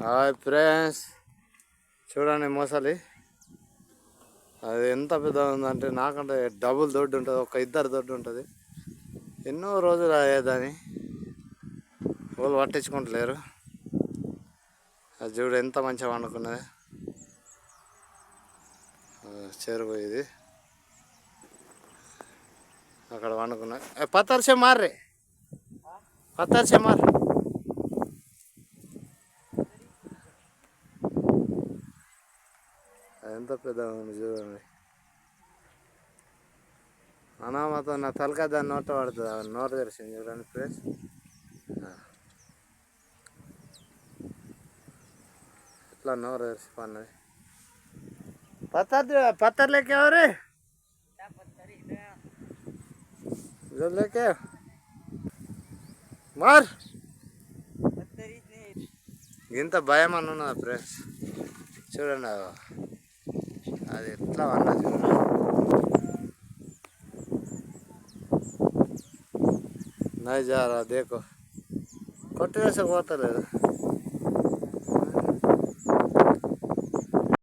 Hi friends, చూడండి మొసలి. అది ఎంత పెద్ద ఉందంటే నాకంటే డబుల్ దొడ్డు ఉంటుంది, ఒక ఇద్దరు దొడ్డు ఉంటుంది. ఎన్నో రోజులు అయ్యేదని వాళ్ళు పట్టించుకుంటలేరు. అది చూడు ఎంత మంచిగా వండుకున్నది. చెరువు ఇది, అక్కడ వండుకున్నది. పత్తర్సే మారే పత్తర్సే మార్ ఎంత పెద్ద ఉంది చూడండి. అనామతం నా తలకాయ దాన్ని నోట పడుతుంది. నోట తెరిచింది చూడండి ఫ్రెండ్స్. ఇట్లా నోరు తెరిచి పన్నది. पत्थर लेके आओ रे, जो लेके मार. ఇంత భయం అని ఉన్నది ఫ్రెండ్స్. చూడండి అది ఎట్లా అన్న చూడండి. నై జారా దేకో, కొట్టి వేసే పోతలేదు.